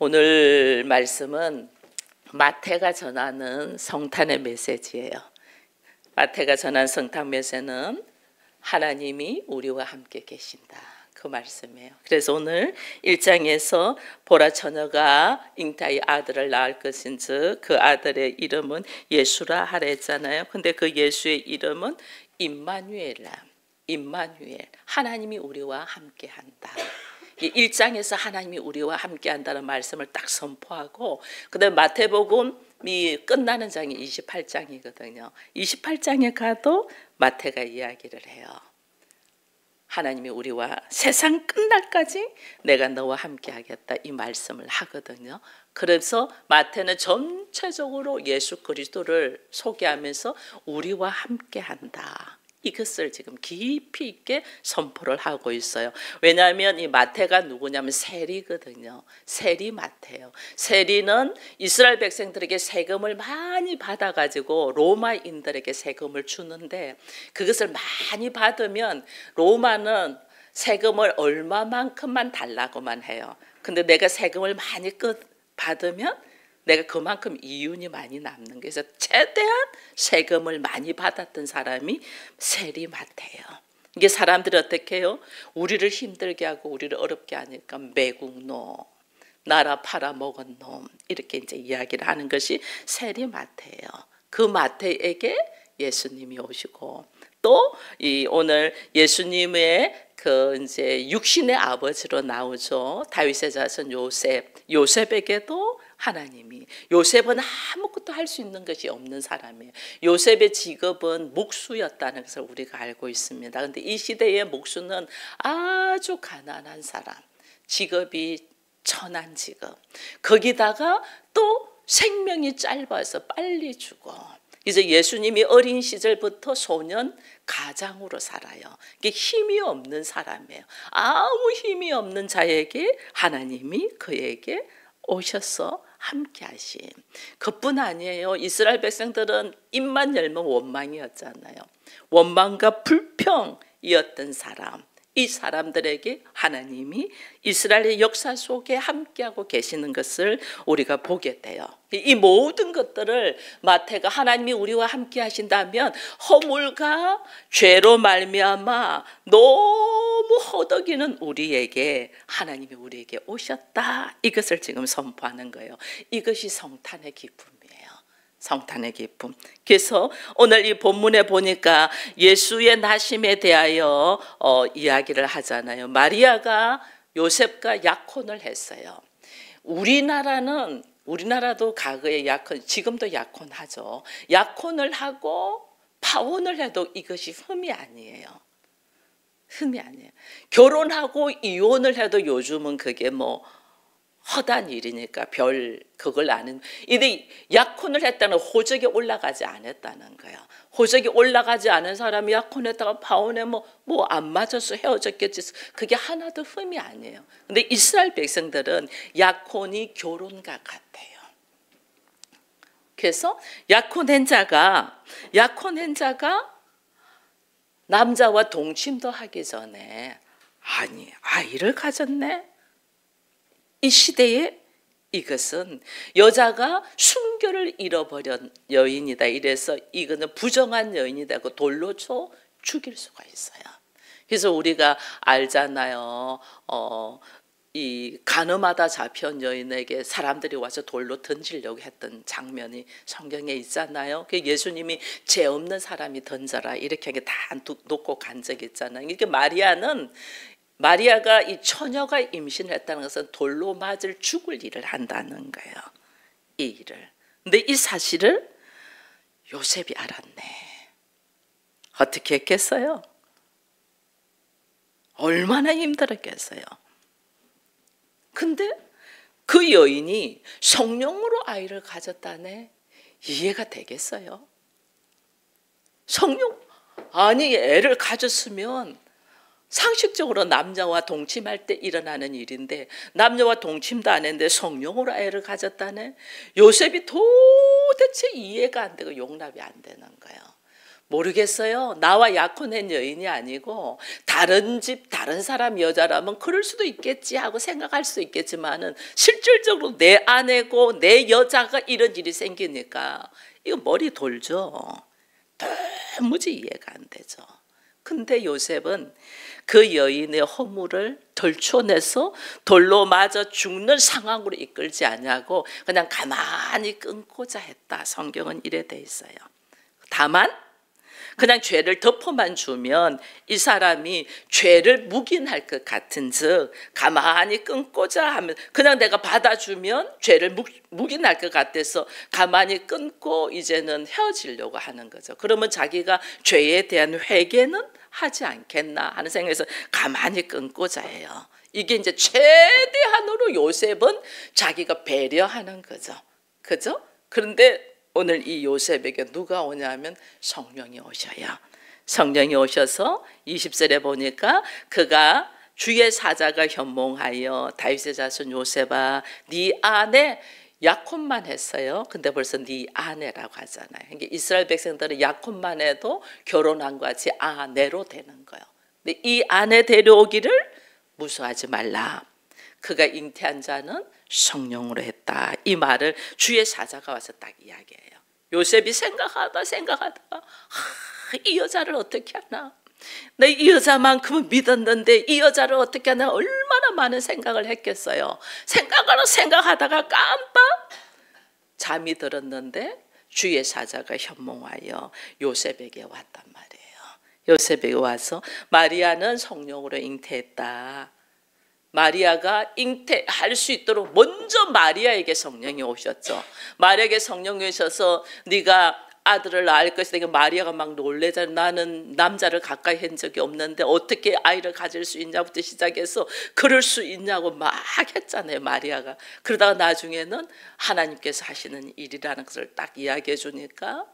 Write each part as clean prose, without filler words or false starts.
오늘 말씀은 마태가 전하는 성탄의 메시지예요. 마태가 전한 성탄 메시지는 하나님이 우리와 함께 계신다, 그 말씀이에요. 그래서 오늘 1장에서 보라 처녀가 잉타의 아들을 낳을 것인즉 그 아들의 이름은 예수라 하라 했잖아요. 근데 그 예수의 이름은 임마누엘라, 임마누엘, 하나님이 우리와 함께 한다. 1장에서 하나님이 우리와 함께 한다는 말씀을 딱 선포하고, 그 다음에 마태복음이 끝나는 장이 28장이거든요. 28장에 가도 마태가 이야기를 해요. 하나님이 우리와 세상 끝날까지 내가 너와 함께 하겠다, 이 말씀을 하거든요. 그래서 마태는 전체적으로 예수 그리스도를 소개하면서 우리와 함께 한다, 이것을 지금 깊이 있게 선포를 하고 있어요. 왜냐하면 이 마태가 누구냐면 세리거든요. 세리 마태예요. 세리는 이스라엘 백성들에게 세금을 많이 받아가지고 로마인들에게 세금을 주는데, 그것을 많이 받으면 로마는 세금을 얼마만큼만 달라고만 해요. 근데 내가 세금을 많이 받으면 내가 그만큼 이윤이 많이 남는 거예요. 그래서 최대한 세금을 많이 받았던 사람이 세리 마태예요. 이게 사람들이 어떻게 해요? 우리를 힘들게 하고 우리를 어렵게 하니까 매국노, 나라 팔아먹은 놈, 이렇게 이제 이야기를 하는 것이 세리 마태예요. 그 마태에게 예수님이 오시고, 또 이 오늘 예수님의 그 이제 육신의 아버지로 나오죠. 다윗의 자손 요셉, 요셉에게도 하나님이, 요셉은 아무것도 할 수 있는 것이 없는 사람이에요. 요셉의 직업은 목수였다는 것을 우리가 알고 있습니다. 그런데 이 시대의 목수는 아주 가난한 사람, 직업이 천한 직업, 거기다가 또 생명이 짧아서 빨리 죽어. 이제 예수님이 어린 시절부터 소년 가장으로 살아요. 이게 힘이 없는 사람이에요. 아무 힘이 없는 자에게 하나님이 그에게 오셔서 함께 하신, 그뿐 아니에요. 이스라엘 백성들은 입만 열면 원망이었잖아요. 원망과 불평이었던 사람, 이 사람들에게 하나님이 이스라엘의 역사 속에 함께하고 계시는 것을 우리가 보게 돼요. 이 모든 것들을 마태가 하나님이 우리와 함께 하신다면 허물과 죄로 말미암아 너무 허덕이는 우리에게 하나님이 우리에게 오셨다, 이것을 지금 선포하는 거예요. 이것이 성탄의 기쁨이에요. 성탄의 기쁨. 그래서 오늘 이 본문에 보니까 예수의 나심에 대하여 이야기를 하잖아요. 마리아가 요셉과 약혼을 했어요. 우리나라도 과거에 지금도 약혼하죠. 약혼을 하고 파혼을 해도 이것이 흠이 아니에요. 흠이 아니에요. 결혼하고 이혼을 해도 요즘은 그게 뭐 허단 일이니까 그걸 아는. 근데 약혼을 했다는 호적이 올라가지 않았다는 거예요. 호적이 올라가지 않은 사람이 약혼했다가 파혼에 뭐 안 맞아서 헤어졌겠지, 그게 하나도 흠이 아니에요. 근데 이스라엘 백성들은 약혼이 결혼과 같아요. 그래서 약혼한 자가 남자와 동침도 하기 전에 아이를 가졌네. 이 시대에 이것은 여자가 순결을 잃어버린 여인이다, 이래서 이거는 부정한 여인이다, 그 돌로 죽일 수가 있어요. 그래서 우리가 알잖아요. 이 간음하다 잡혀온 여인에게 사람들이 와서 돌로 던지려고 했던 장면이 성경에 있잖아요. 예수님이 죄 없는 사람이 던져라, 이렇게 다 놓고 간 적이 있잖아요. 이게 마리아가 이 처녀가 임신을 했다는 것은 돌로 맞을 죽을 일을 한다는 거예요. 이 일을. 근데 이 사실을 요셉이 알았네. 어떻게 했겠어요? 얼마나 힘들었겠어요? 근데 그 여인이 성령으로 아이를 가졌다네. 이해가 되겠어요? 애를 가졌으면 상식적으로 남자와 동침할 때 일어나는 일인데, 남녀와 동침도 안 했는데 성령으로 애를 가졌다네. 요셉이 도대체 이해가 안 되고 용납이 안 되는 거예요. 모르겠어요. 나와 약혼한 여인이 아니고 다른 집 다른 사람 여자라면 그럴 수도 있겠지 하고 생각할 수 있겠지만은 실질적으로 내 아내고 내 여자가 이런 일이 생기니까 이거 머리 돌죠. 도무지 이해가 안 되죠. 근데 요셉은 그 여인의 허물을 덜쳐내서 돌로 맞아 죽는 상황으로 이끌지 않냐고 그냥 가만히 끊고자 했다. 성경은 이래 돼 있어요. 다만 그냥 죄를 덮어만 주면 이 사람이 죄를 묵인할 것 같은즉 가만히 끊고자 하면 그냥 내가 받아주면 죄를 묵인할 것 같아서 가만히 끊고 이제는 헤어지려고 하는 거죠. 그러면 자기가 죄에 대한 회개는 하지 않겠나 하는 생각에서 가만히 끊고자 해요. 이게 이제 최대한으로 요셉은 자기가 배려하는 거죠. 그죠? 그런데 오늘 이 요셉에게 누가 오냐면 성령이 오셔요. 성령이 오셔서 20절에 보니까 그가 주의 사자가 현몽하여 다윗의 자손 요셉아 네 아내 약혼만 했어요. 근데 벌써 네 아내라고 하잖아요. 그러니까 이스라엘 백성들은 약혼만 해도 결혼한 것 같이 아내로 되는 거예요. 근데 이 아내 데려오기를 무서워하지 말라. 그가 잉태한 자는 성령으로 했다. 이 말을 주의 사자가 와서 딱 이야기해요. 요셉이 생각하다가 이 여자를 어떻게 하나? 내 이 여자만큼은 믿었는데 이 여자를 어떻게 하나? 얼마나 많은 생각을 했겠어요. 생각하다가 깜빡 잠이 들었는데 주의 사자가 현몽하여 요셉에게 왔단 말이에요. 요셉에게 와서 마리아는 성령으로 잉태했다. 마리아가 잉태할 수 있도록 먼저 마리아에게 성령이 오셨죠. 마리아에게 성령이 오셔서 네가 아들을 낳을 것이다. 마리아가 막 놀래잖아. 나는 남자를 가까이 한 적이 없는데 어떻게 아이를 가질 수 있냐부터 시작해서 그럴 수 있냐고 막 했잖아요. 마리아가. 그러다가 나중에는 하나님께서 하시는 일이라는 것을 딱 이야기해 주니까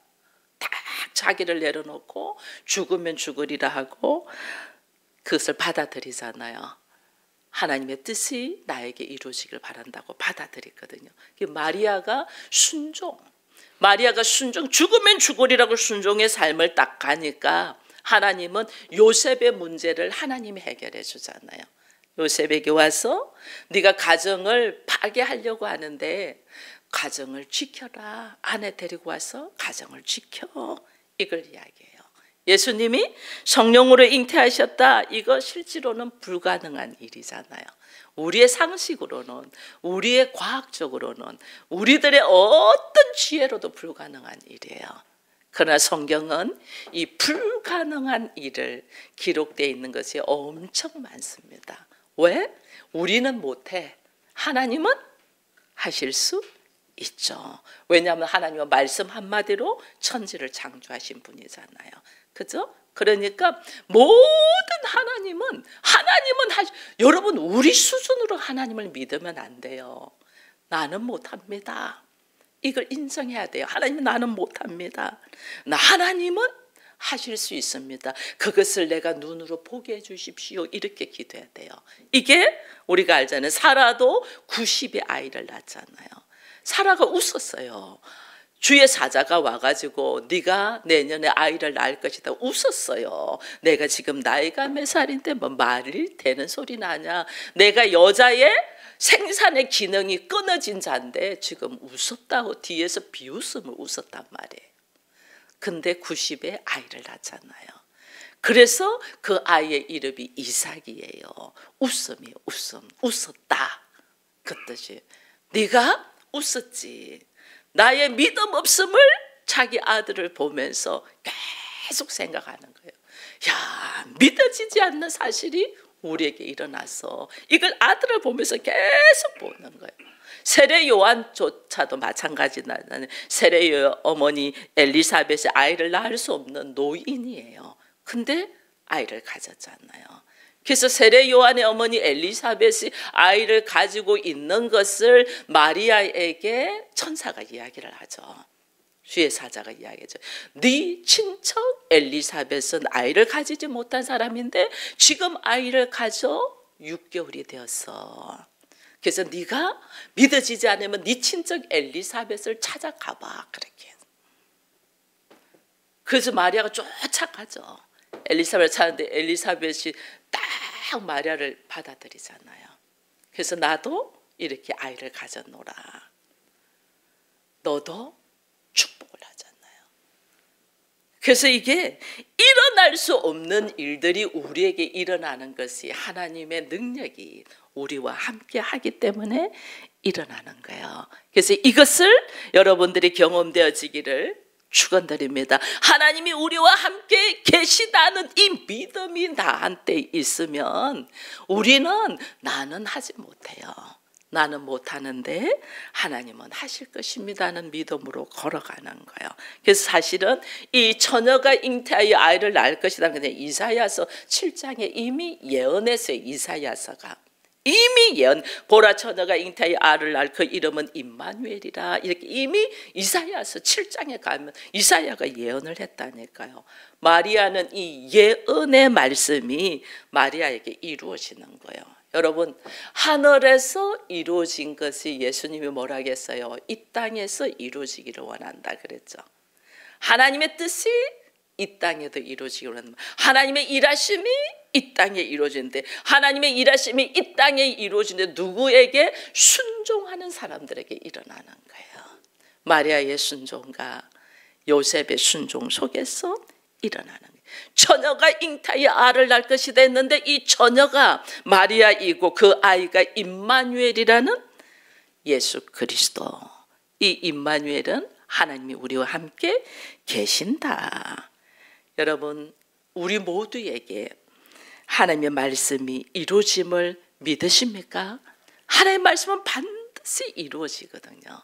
딱 자기를 내려놓고 죽으면 죽으리라 하고 그것을 받아들이잖아요. 하나님의 뜻이 나에게 이루어지길 바란다고 받아들였거든요. 마리아가 순종, 죽으면 죽으리라고 순종의 삶을 딱 가니까 하나님은 요셉의 문제를 하나님이 해결해 주잖아요. 요셉에게 와서 네가 가정을 파괴하려고 하는데 가정을 지켜라. 아내 데리고 와서 가정을 지켜. 이걸 이야기해요. 예수님이 성령으로 잉태하셨다. 이거 실제로는 불가능한 일이잖아요. 우리의 상식으로는, 우리의 과학적으로는, 우리들의 어떤 지혜로도 불가능한 일이에요. 그러나 성경은 이 불가능한 일을 기록되어 있는 것이 엄청 많습니다. 왜? 우리는 못해. 하나님은 하실 수 있죠. 왜냐하면 하나님은 말씀 한마디로 천지를 창조하신 분이잖아요. 그죠? 그러니까 모든 하나님은 여러분 우리 수준으로 하나님을 믿으면 안 돼요. 나는 못합니다. 이걸 인정해야 돼요. 하나님은 나는 못합니다. 하나님은 하실 수 있습니다. 그것을 내가 눈으로 보게 해 주십시오. 이렇게 기도해야 돼요. 이게 우리가 알잖아요. 사라도 90의 아이를 낳았잖아요. 사라가 웃었어요. 주의 사자가 와가지고 네가 내년에 아이를 낳을 것이다 웃었어요. 내가 지금 나이가 몇 살인데 뭐 말이 되는 소리 나냐. 내가 여자의 생산의 기능이 끊어진 자인데 지금 웃었다고 뒤에서 비웃음을 웃었단 말이에요. 근데 90에 아이를 낳잖아요. 그래서 그 아이의 이름이 이삭이에요. 웃음이 웃었다. 그 뜻이 네가 웃었지. 나의 믿음 없음을 자기 아들을 보면서 계속 생각하는 거예요. 야, 믿어지지 않는 사실이 우리에게 일어났어. 이걸 아들을 보면서 계속 보는 거예요. 세례 요한조차도 마찬가지나는 세례 어머니 엘리사벳이 아이를 낳을 수 없는 노인이에요. 근데 아이를 가졌잖아요. 그래서 세례 요한의 어머니 엘리사벳이 아이를 가지고 있는 것을 마리아에게 천사가 이야기를 하죠. 주의 사자가 이야기하죠. 네 친척 엘리사벳은 아이를 가지지 못한 사람인데 지금 아이를 가져 6개월이 되었어. 그래서 네가 믿어지지 않으면 네 친척 엘리사벳을 찾아가봐. 그래서 마리아가 쫓아가죠. 엘리사벳을 찾는데 엘리사벳이 딱 마리아를 받아들이잖아요. 그래서 나도 이렇게 아이를 가졌노라. 너도 축복을 하잖아요. 그래서 이게 일어날 수 없는 일들이 우리에게 일어나는 것이 하나님의 능력이 우리와 함께 하기 때문에 일어나는 거예요. 그래서 이것을 여러분들이 경험되어지기를 축원드립니다. 하나님이 우리와 함께 계시다는 이 믿음이 나한테 있으면 우리는 나는 하지 못해요. 나는 못하는데 하나님은 하실 것입니다는 믿음으로 걸어가는 거예요. 그래서 사실은 이 처녀가 잉태하여 아이를 낳을 것이다. 그냥 이사야서 7장에 이미 예언했어요. 이사야서가 이미 예언, 보라 처녀가 잉태하여 아이를 낳을 그 이름은 임마누엘이라. 이렇게 이미 이사야서 7장에 가면 이사야가 예언을 했다니까요. 마리아는 이 예언의 말씀이 마리아에게 이루어지는 거예요. 여러분, 하늘에서 이루어진 것이 예수님이 뭐라 하겠어요? 이 땅에서 이루어지기를 원한다 그랬죠. 하나님의 뜻이 이 땅에도 이루어지기를 원한다. 하나님의 일하심이 이 땅에 이루어지는데, 하나님의 일하심이 이 땅에 이루어지는데 누구에게? 순종하는 사람들에게 일어나는 거예요. 마리아의 순종과 요셉의 순종 속에서 일어나는 거예요. 처녀가 잉태하여 아를 낳을 것이다 했는데 이 처녀가 마리아이고 그 아이가 임마누엘이라는 예수 그리스도. 이 임마누엘은 하나님이 우리와 함께 계신다. 여러분, 우리 모두에게 하나님의 말씀이 이루어짐을 믿으십니까? 하나님의 말씀은 반드시 이루어지거든요.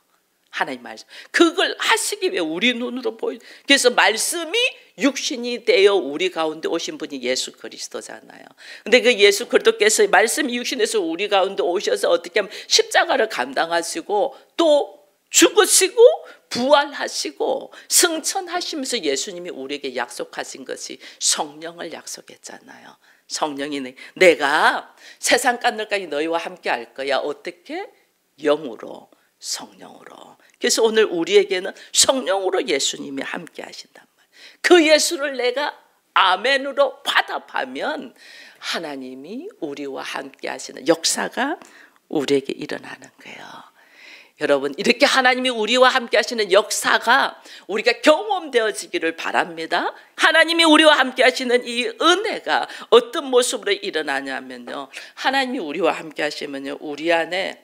하나님 말씀. 그걸 하시기 위해 우리 눈으로 보여. 그래서 말씀이 육신이 되어 우리 가운데 오신 분이 예수 그리스도잖아요. 근데 그 예수 그리스도께서 말씀이 육신에서 우리 가운데 오셔서 어떻게 하면 십자가를 감당하시고 또 죽으시고 부활하시고 승천하시면서 예수님이 우리에게 약속하신 것이 성령을 약속했잖아요. 성령이 내가 세상 끝날까지 너희와 함께 할 거야. 어떻게? 영으로, 성령으로. 그래서 오늘 우리에게는 성령으로 예수님이 함께 하신단 말이에요. 그 예수를 내가 아멘으로 화답하면 하나님이 우리와 함께 하시는 역사가 우리에게 일어나는 거예요. 여러분, 이렇게 하나님이 우리와 함께 하시는 역사가 우리가 경험되어지기를 바랍니다. 하나님이 우리와 함께 하시는 이 은혜가 어떤 모습으로 일어나냐면요, 하나님이 우리와 함께 하시면요, 우리 안에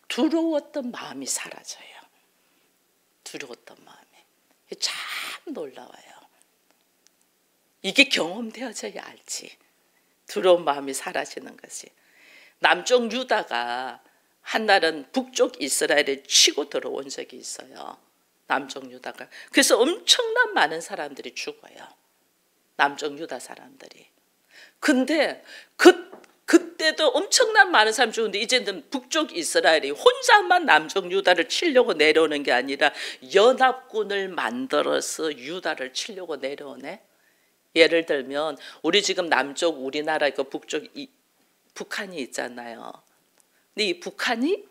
두려웠던 마음이 사라져요. 두려웠던 마음이. 참 놀라워요. 이게 경험되어져야 알지. 두려운 마음이 사라지는 것이. 남쪽 유다가 한날은 북쪽 이스라엘에 치고 들어온 적이 있어요. 남쪽 유다가. 그래서 엄청난 많은 사람들이 죽어요. 남쪽 유다 사람들이. 근데 그때도 엄청난 많은 사람이 죽는데 이제는 북쪽 이스라엘이 혼자만 남쪽 유다를 치려고 내려오는 게 아니라 연합군을 만들어서 유다를 치려고 내려오네. 예를 들면 우리 지금 남쪽 우리나라 그 북쪽 북한이 있잖아요. 근데 이 북한이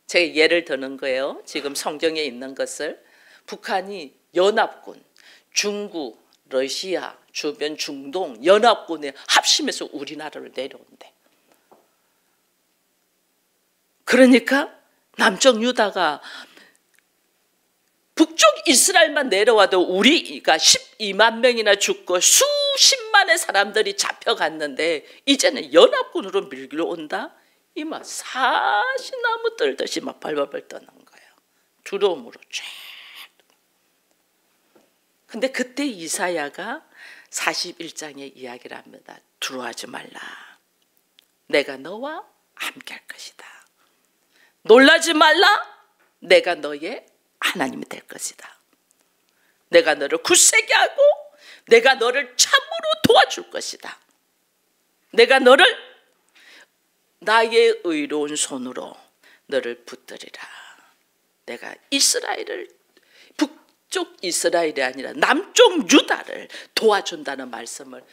제가 예를 드는 거예요. 지금 성경에 있는 것을. 북한이 연합군, 중국, 러시아, 주변 중동 연합군에 합심해서 우리나라를 내려온대. 그러니까 남쪽 유다가 북쪽 이스라엘만 내려와도 우리가 12만 명이나 죽고 수십만의 사람들이 잡혀갔는데 이제는 연합군으로 밀려온다? 이마 사시나무 떨듯이 막 발발발 떠는 거예요. 두려움으로 쫙. 근데 그때 이사야가 41장에 이야기를 합니다. 두려워하지 말라. 내가 너와 함께 할 것이다. 놀라지 말라. 내가 너의 하나님이 될 것이다. 내가 너를 굳세게 하고 내가 너를 참으로 도와줄 것이다. 내가 너를 나의 의로운 손으로 너를 붙들이라. 내가 이스라엘을 북쪽 이스라엘이 아니라 남쪽 유다를 도와준다는 말씀을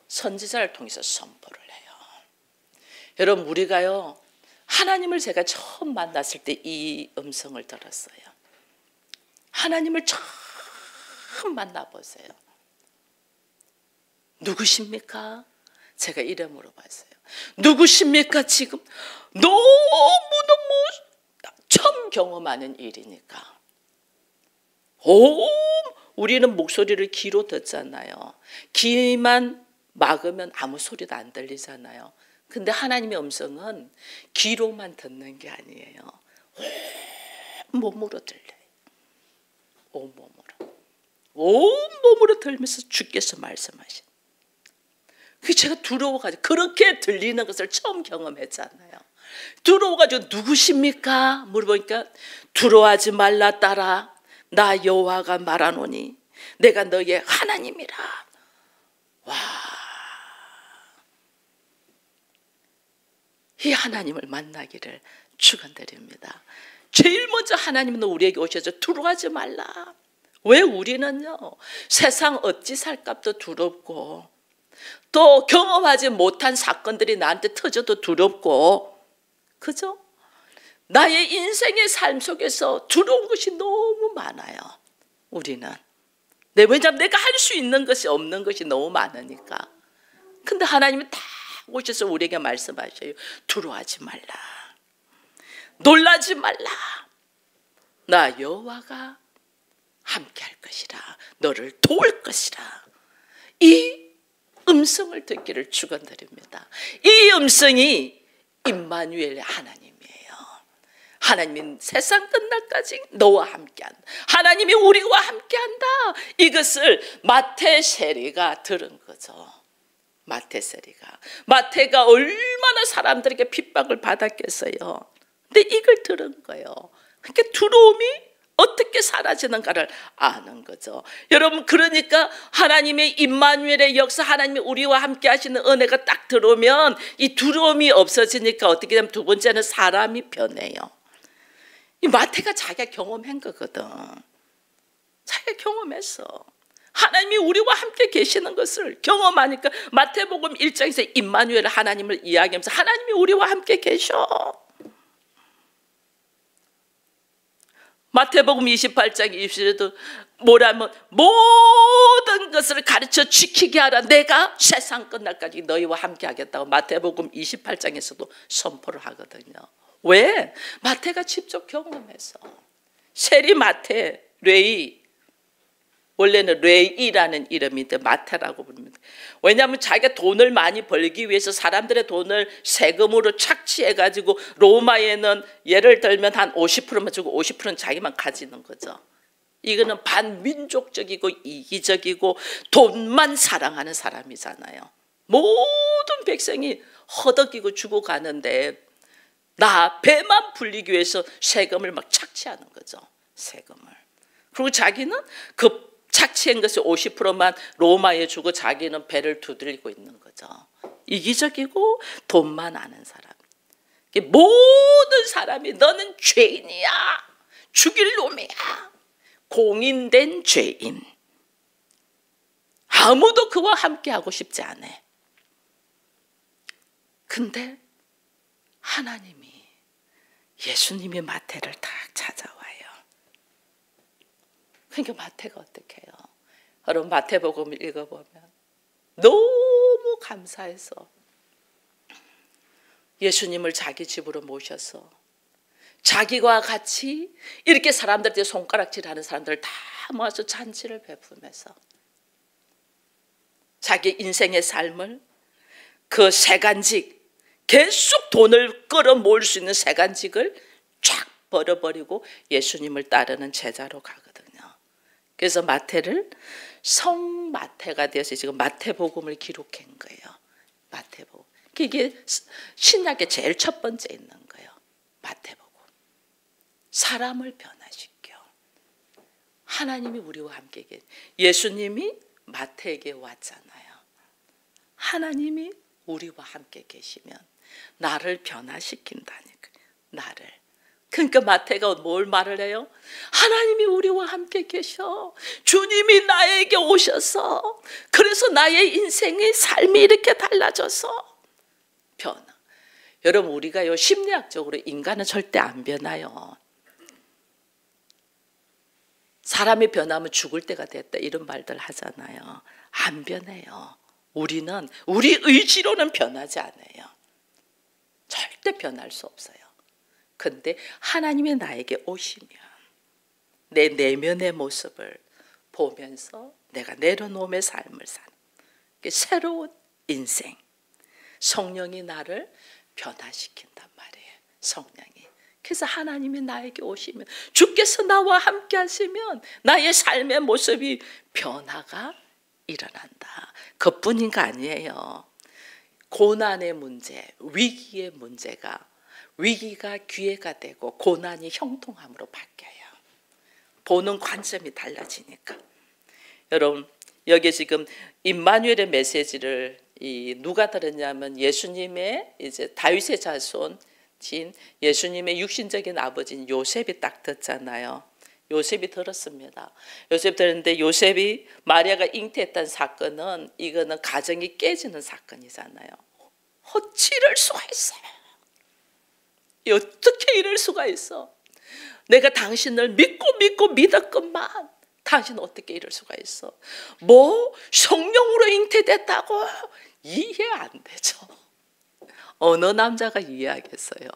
선지자를 통해서 선포를 해요. 여러분, 우리가요, 하나님을 제가 처음 만났을 때 이 음성을 들었어요. 하나님을 처음 만나보세요. 누구십니까? 제가 이래 물어봤어요. 누구십니까? 지금 너무너무 처음 경험하는 일이니까. 우리는 목소리를 귀로 듣잖아요. 귀만 막으면 아무 소리도 안 들리잖아요. 근데 하나님의 음성은 귀로만 듣는 게 아니에요. 온몸으로 들려요. 온몸으로 들면서 주께서 말씀하신. 그 제가 두려워가지고 그렇게 들리는 것을 처음 경험했잖아요. 들어와가지고 누구십니까? 물어보니까 두려워하지 말라 딸아, 나 여호와가 말하노니 내가 너의 하나님이라. 와, 이 하나님을 만나기를 축원드립니다. 제일 먼저 하나님은 우리에게 오셔서 두려워하지 말라. 왜 우리는요, 세상 어찌 살값도 두렵고 또 경험하지 못한 사건들이 나한테 터져도 두렵고, 그죠? 나의 인생의 삶 속에서 두려운 것이 너무 많아요. 우리는. 왜냐하면 내가 할 수 있는 것이 없는 것이 너무 많으니까. 근데 하나님은 다 오셔서 우리에게 말씀하셔요. 두려워하지 말라. 놀라지 말라. 나 여호와가 함께 할 것이라. 너를 도울 것이라. 이 음성을 듣기를 축원드립니다. 이 음성이 임마누엘의 하나님이에요. 하나님은 세상 끝날까지 너와 함께한다. 하나님이 우리와 함께한다. 이것을 마태 세리가 들은 거죠. 마태 세리가. 마태가 얼마나 사람들에게 핍박을 받았겠어요. 근데 이걸 들은 거예요. 그러니까 두려움이 어떻게 사라지는가를 아는 거죠. 여러분, 그러니까 하나님의 임마누엘의 역사, 하나님이 우리와 함께 하시는 은혜가 딱 들어오면 이 두려움이 없어지니까 어떻게 되면 두 번째는 사람이 변해요. 이 마태가 자기가 경험한 거거든. 자기가 경험했어. 하나님이 우리와 함께 계시는 것을 경험하니까 마태복음 1장에서 임마누엘 하나님을 이야기하면서 하나님이 우리와 함께 계셔. 마태복음 28장 20절에도 뭐라면 모든 것을 가르쳐 지키게 하라. 내가 세상 끝날까지 너희와 함께 하겠다고 마태복음 28장에서도 선포를 하거든요. 왜? 마태가 직접 경험해서. 세리 마태, 레위, 원래는 레이라는 이름인데 마태라고 부릅니다. 왜냐하면 자기가 돈을 많이 벌기 위해서 사람들의 돈을 세금으로 착취해가지고 로마에는 예를 들면 한 50%만 주고 50%는 자기만 가지는 거죠. 이거는 반민족적이고 이기적이고 돈만 사랑하는 사람이잖아요. 모든 백성이 허덕이고 죽어가는데 나 배만 불리기 위해서 세금을 막 착취하는 거죠. 세금을. 그리고 자기는 그 착취한 것이 50%만 로마에 주고 자기는 배를 두드리고 있는 거죠. 이기적이고 돈만 아는 사람. 모든 사람이 너는 죄인이야. 죽일 놈이야. 공인된 죄인. 아무도 그와 함께하고 싶지 않아. 근데 하나님이 예수님이 마태를 딱 찾아와요. 그러니까 마태가 어떻게 해요? 여러분 마태복음을 읽어보면 너무 감사해서 예수님을 자기 집으로 모셔서 자기와 같이 이렇게 사람들한테 손가락질하는 사람들을 다 모아서 잔치를 베푸면서 자기 인생의 삶을 그 세간직, 계속 돈을 끌어모을 수 있는 세간직을 쫙 버려버리고 예수님을 따르는 제자로 가거든요. 그래서 마태를 성마태가 되어서 지금 마태복음을 기록한 거예요. 마태복음. 이게 신약의 제일 첫 번째 있는 거예요. 마태복음. 사람을 변화시켜. 하나님이 우리와 함께 계신. 예수님이 마태에게 왔잖아요. 하나님이 우리와 함께 계시면 나를 변화시킨다니까. 나를. 그러니까 마태가 뭘 말을 해요? 하나님이 우리와 함께 계셔. 주님이 나에게 오셔서 그래서 나의 인생의 삶이 이렇게 달라져서 변화. 여러분 우리가요 심리학적으로 인간은 절대 안 변해요. 사람이 변하면 죽을 때가 됐다 이런 말들 하잖아요. 안 변해요. 우리는 우리 의지로는 변하지 않아요. 절대 변할 수 없어요. 근데 하나님이 나에게 오시면 내 내면의 모습을 보면서 내가 내려놓음의 삶을 사는 새로운 인생, 성령이 나를 변화시킨단 말이에요. 성령이. 그래서 하나님이 나에게 오시면, 주께서 나와 함께 하시면 나의 삶의 모습이 변화가 일어난다. 그뿐인가 아니에요. 고난의 문제, 위기의 문제가, 위기가 기회가 되고 고난이 형통함으로 바뀌어요. 보는 관점이 달라지니까. 여러분, 여기 지금 임마누엘의 메시지를 누가 들었냐면 예수님의 이제 다윗의 자손인 예수님의 육신적인 아버지인 요셉이 딱 듣잖아요. 요셉이 들었습니다. 요셉 들었는데, 요셉이 마리아가 잉태했던 사건은, 이거는 가정이 깨지는 사건이잖아요. 어찌 이럴 수가 있어요? 어떻게 이럴 수가 있어? 내가 당신을 믿고 믿었건만 당신 어떻게 이럴 수가 있어? 뭐 성령으로 잉태됐다고? 이해 안 되죠. 어느 남자가 이해하겠어요?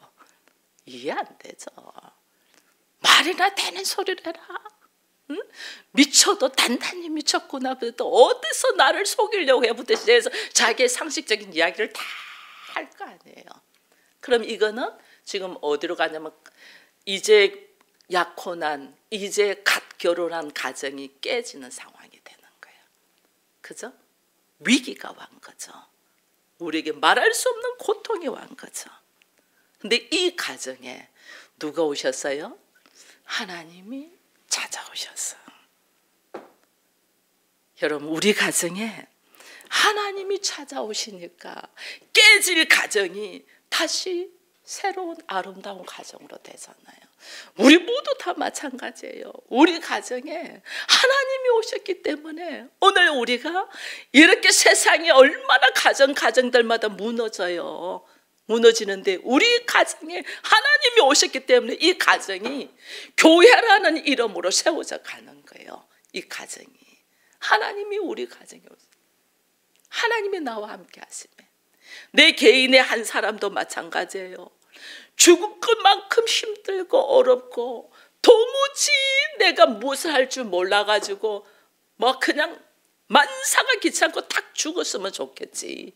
이해 안 되죠. 말이나 되는 소리를 해라. 응? 미쳐도 단단히 미쳤구나. 또 어디서 나를 속이려고 해부터 해서 자기의 상식적인 이야기를 다 할 거 아니에요. 그럼 이거는 지금 어디로 가냐면, 이제 약혼한, 이제 갓 결혼한 가정이 깨지는 상황이 되는 거예요. 그죠? 위기가 왔 거죠. 우리에게 말할 수 없는 고통이 왔 거죠. 근데 이 가정에 누가 오셨어요? 하나님이 찾아오셨어요. 여러분, 우리 가정에 하나님이 찾아오시니까 깨질 가정이 다시 새로운 아름다운 가정으로 되잖아요. 우리 모두 다 마찬가지예요. 우리 가정에 하나님이 오셨기 때문에 오늘 우리가 이렇게 세상이 얼마나 가정들마다 무너져요. 무너지는데 우리 가정에 하나님이 오셨기 때문에 이 가정이 교회라는 이름으로 세워져 가는 거예요. 이 가정이. 하나님이 우리 가정에 오셨어요. 하나님이 나와 함께 하시면 내 개인의 한 사람도 마찬가지예요. 죽을 것만큼 힘들고 어렵고 도무지 내가 무엇을 할 줄 몰라가지고 뭐 그냥 만사가 귀찮고 탁 죽었으면 좋겠지.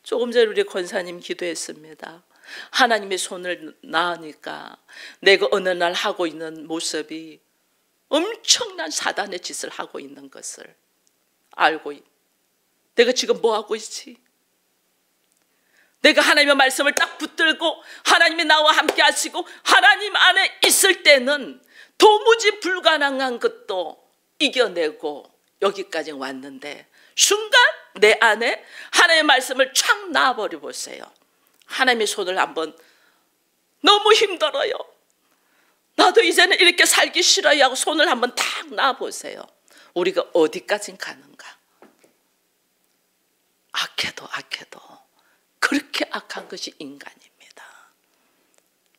조금 전에 우리 권사님 기도했습니다. 하나님의 손을 놔으니까 내가 어느 날 하고 있는 모습이 엄청난 사단의 짓을 하고 있는 것을 알고, 내가 지금 뭐 하고 있지? 내가 하나님의 말씀을 딱 붙들고 하나님이 나와 함께 하시고 하나님 안에 있을 때는 도무지 불가능한 것도 이겨내고 여기까지 왔는데, 순간 내 안에 하나님의 말씀을 촥 놔버려 보세요. 하나님의 손을 한번, 너무 힘들어요, 나도 이제는 이렇게 살기 싫어요 하고 손을 한번 탁 놔보세요. 우리가 어디까지 가는가? 악해도 그렇게 악한 것이 인간입니다.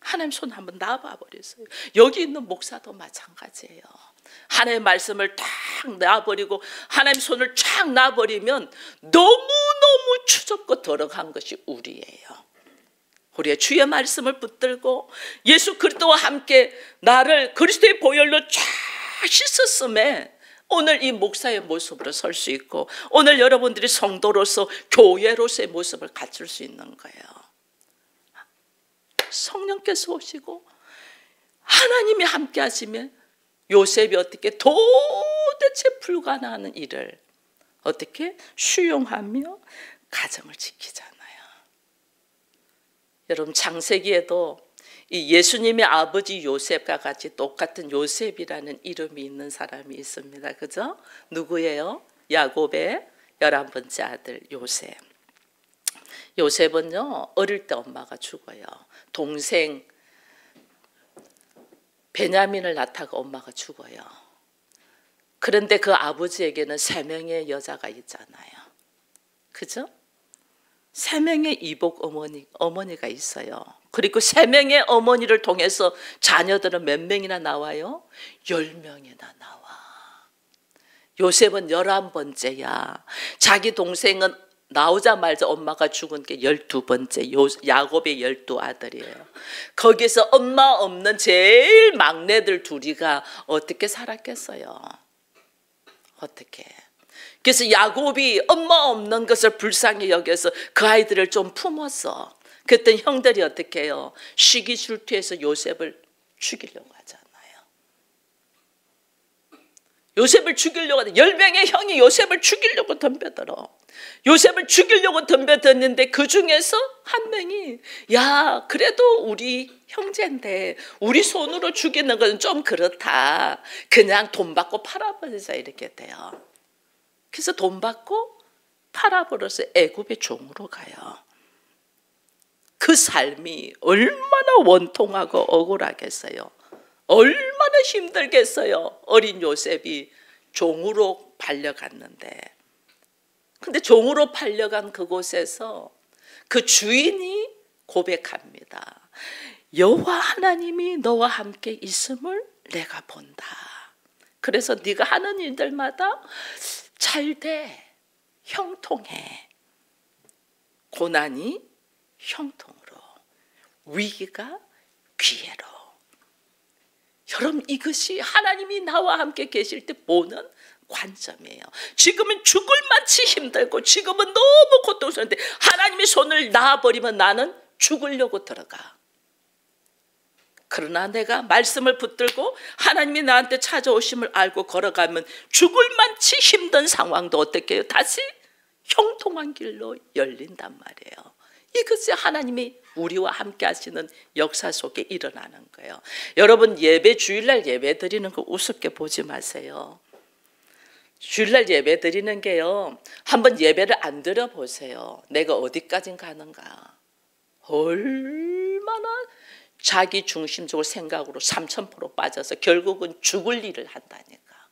하나님 손 한번 놔봐 버렸어요. 여기 있는 목사도 마찬가지예요. 하나님의 말씀을 탁 놔버리고 하나님 손을 쫙 놔버리면 너무너무 추접고 더러운 것이 우리예요. 우리의 주의 말씀을 붙들고 예수 그리스도와 함께 나를 그리스도의 보혈로 쫙 씻었음에 오늘 이 목사의 모습으로 설 수 있고, 오늘 여러분들이 성도로서 교회로서의 모습을 갖출 수 있는 거예요. 성령께서 오시고 하나님이 함께 하시면 요셉이 어떻게 도대체 불가능한 일을 어떻게 수용하며 가정을 지키잖아요. 여러분, 창세기에도 이 예수님의 아버지 요셉과 같이 똑같은 요셉이라는 이름이 있는 사람이 있습니다. 그죠? 누구예요? 야곱의 11번째 아들 요셉. 요셉은요, 어릴 때 엄마가 죽어요. 동생 베냐민을 낳다가 엄마가 죽어요. 그런데 그 아버지에게는 3명의 여자가 있잖아요. 그죠? 3명의 이복 어머니가 있어요. 그리고 3명의 어머니를 통해서 자녀들은 몇 명이나 나와요? 10명이나 나와. 요셉은 11번째야. 자기 동생은 나오자마자 엄마가 죽은 게 12번째. 야곱의 12아들이에요. 거기서 엄마 없는 제일 막내들 둘이가 어떻게 살았겠어요? 어떻게? 그래서 야곱이 엄마 없는 것을 불쌍히 여겨서 그 아이들을 좀 품었어. 그랬더니 형들이 어떻게 해요? 시기질투해서 요셉을 죽이려고 하잖아요. 요셉을 죽이려고 하는데 10명의 형이 요셉을 죽이려고 덤벼들어. 요셉을 죽이려고 덤벼드는데 그 중에서 한 명이 야 그래도 우리 형제인데 우리 손으로 죽이는 건 좀 그렇다. 그냥 돈 받고 팔아버리자 이렇게 돼요. 그래서 돈 받고 팔아버려서 애굽의 종으로 가요. 그 삶이 얼마나 원통하고 억울하겠어요. 얼마나 힘들겠어요. 어린 요셉이 종으로 팔려갔는데. 근데 종으로 팔려간 그곳에서 그 주인이 고백합니다. 여호와 하나님이 너와 함께 있음을 내가 본다. 그래서 네가 하는 일들마다 잘 돼. 형통해. 고난이 형통으로, 위기가 기회로. 여러분 이것이 하나님이 나와 함께 계실 때 보는 관점이에요. 지금은 죽을 만치 힘들고 지금은 너무 고통스러운데 하나님의 손을 놔버리면 나는 죽으려고 들어가. 그러나 내가 말씀을 붙들고 하나님이 나한테 찾아오심을 알고 걸어가면 죽을 만치 힘든 상황도 어떻게 해요? 다시 형통한 길로 열린단 말이에요. 이것이 하나님이 우리와 함께 하시는 역사 속에 일어나는 거예요. 여러분 예배 주일날 예배 드리는 거 우습게 보지 마세요. 주일날 예배 드리는 게요. 한번 예배를 안 드려보세요. 내가 어디까지 가는가. 얼마나 자기 중심적으로 생각으로 3000% 빠져서 결국은 죽을 일을 한다니까.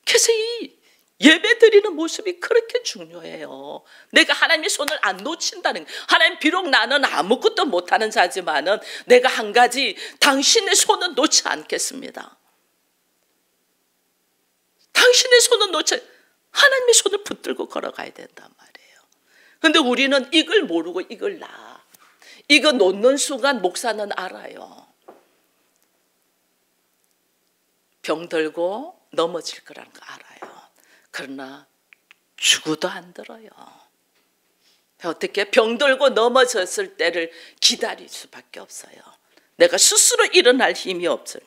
그래서 이 예배 드리는 모습이 그렇게 중요해요. 내가 하나님의 손을 안 놓친다는 거예요. 하나님 비록 나는 아무것도 못하는 자지만은 내가 한 가지 당신의 손은 놓지 않겠습니다. 당신의 손은 놓지 하나님의 손을 붙들고 걸어가야 된단 말이에요. 그런데 우리는 이걸 모르고 이걸 놔. 이거 놓는 순간 목사는 알아요. 병들고 넘어질 거라는 거 알아요. 그러나 죽어도 안 들어요. 어떻게 병들고 넘어졌을 때를 기다릴 수밖에 없어요. 내가 스스로 일어날 힘이 없어요.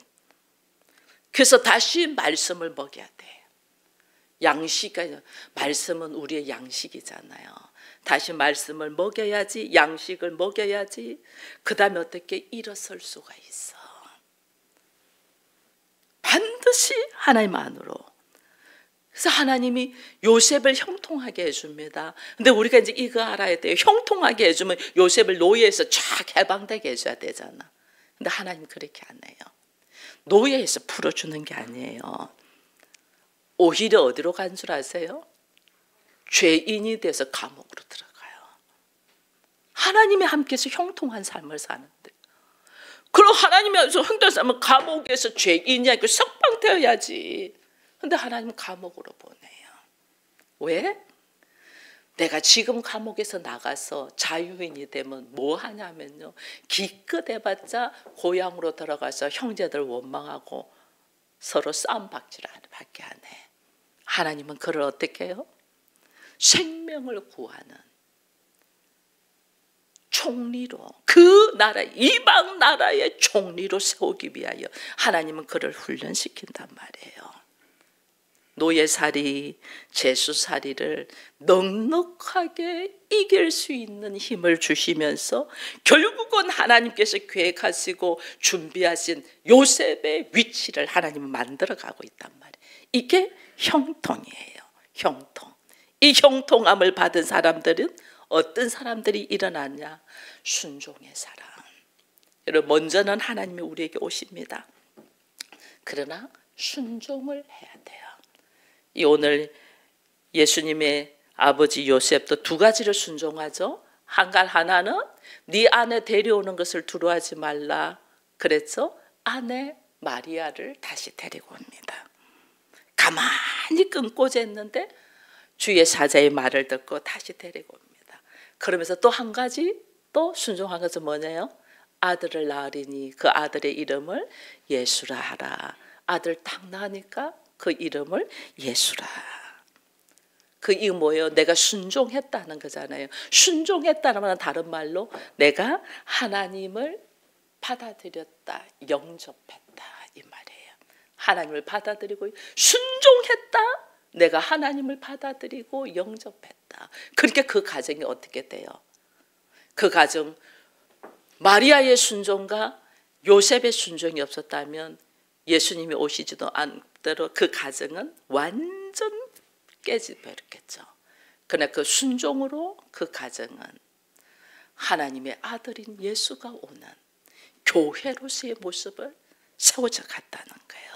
그래서 다시 말씀을 먹여야 돼. 말씀은 우리의 양식이잖아요. 다시 말씀을 먹여야지, 양식을 먹여야지. 그 다음에 어떻게 일어설 수가 있어. 반드시 하나님 안으로. 그래서 하나님이 요셉을 형통하게 해줍니다. 근데 우리가 이제 이거 알아야 돼요. 형통하게 해주면 요셉을 노예에서 쫙 해방되게 해줘야 되잖아. 근데 하나님 그렇게 안 해요. 노예에서 풀어주는 게 아니에요. 오히려 어디로 간 줄 아세요? 죄인이 돼서 감옥으로 들어가요. 하나님이 함께해서 형통한 삶을 사는데. 그럼 하나님이 형통한 삶은 감옥에서 죄인이 아니고 석방되어야지. 근데 하나님은 감옥으로 보내요. 왜? 내가 지금 감옥에서 나가서 자유인이 되면 뭐 하냐면요. 기껏 해봤자 고향으로 들어가서 형제들 원망하고 서로 싸움박질밖에 안 해. 하나님은 그를 어떻게 해요? 생명을 구하는 총리로, 그 나라, 이방 나라의 총리로 세우기 위하여 하나님은 그를 훈련시킨단 말이에요. 노예살이, 재수살이를 넉넉하게 이길 수 있는 힘을 주시면서 결국은 하나님께서 계획하시고 준비하신 요셉의 위치를 하나님은 만들어가고 있단 말이에요. 이게 형통이에요. 형통. 이 형통함을 받은 사람들은 어떤 사람들이 일어났냐? 순종의 사람. 여러분, 먼저는 하나님이 우리에게 오십니다. 그러나 순종을 해야 돼요. 이 오늘 예수님의 아버지 요셉도 두 가지를 순종하죠. 한갈 하나는 네 아내 데려오는 것을 두려워하지 말라. 그래서 아내 마리아를 다시 데리고 옵니다. 가만히 끊고 쟀는데 주의 사자의 말을 듣고 다시 데리고 옵니다. 그러면서 또 한 가지 또 순종한 것은 뭐냐요? 아들을 낳으리니 그 아들의 이름을 예수라 하라. 아들 딱 낳으니까 그 이름을 예수라. 그 이 뭐예요? 내가 순종했다는 거잖아요. 순종했다는 다른 말로 내가 하나님을 받아들였다, 영접했다 이 말이에요. 하나님을 받아들이고 순종했다. 내가 하나님을 받아들이고 영접했다. 그러니까 그 가정이 어떻게 돼요? 그 가정 마리아의 순종과 요셉의 순종이 없었다면 예수님이 오시지도 않도록 그 가정은 완전 깨져버렸겠죠. 그러나 그 순종으로 그 가정은 하나님의 아들인 예수가 오는 교회로서의 모습을 세워져 갔다는 거예요.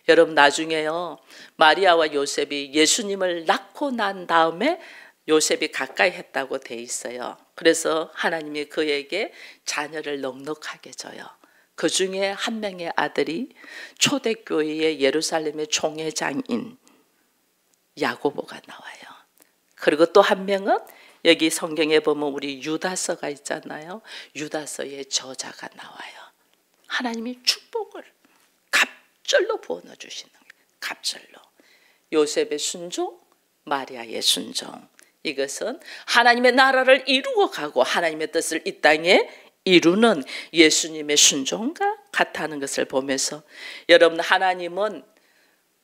여러분 나중에요. 마리아와 요셉이 예수님을 낳고 난 다음에 요셉이 가까이 했다고 돼 있어요. 그래서 하나님이 그에게 자녀를 넉넉하게 줘요. 그 중에 한 명의 아들이 초대교회의 예루살렘의 총회장인 야고보가 나와요. 그리고 또 한 명은 여기 성경에 보면 우리 유다서가 있잖아요. 유다서의 저자가 나와요. 하나님이 축복을 갑절로 부어넣어 주시는 거예요. 갑절로. 요셉의 순종, 마리아의 순종. 이것은 하나님의 나라를 이루어 가고 하나님의 뜻을 이 땅에 이루는 예수님의 순종과 같다는 것을 보면서 여러분 하나님은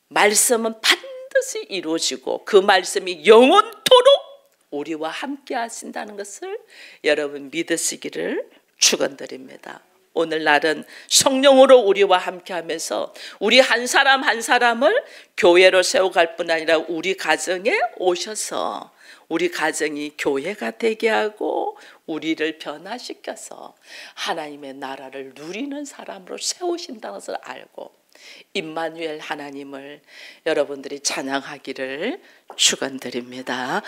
말씀은 반드시 이루어지고 그 말씀이 영원토록 우리와 함께 하신다는 것을 여러분 믿으시기를 축원드립니다. 오늘날은 성령으로 우리와 함께 하면서 우리 한 사람 한 사람을 교회로 세워갈 뿐 아니라 우리 가정에 오셔서 우리 가정이 교회가 되게 하고 우리를 변화시켜서 하나님의 나라를 누리는 사람으로 세우신다는 것을 알고 임마누엘 하나님을 여러분들이 찬양하기를 축원드립니다.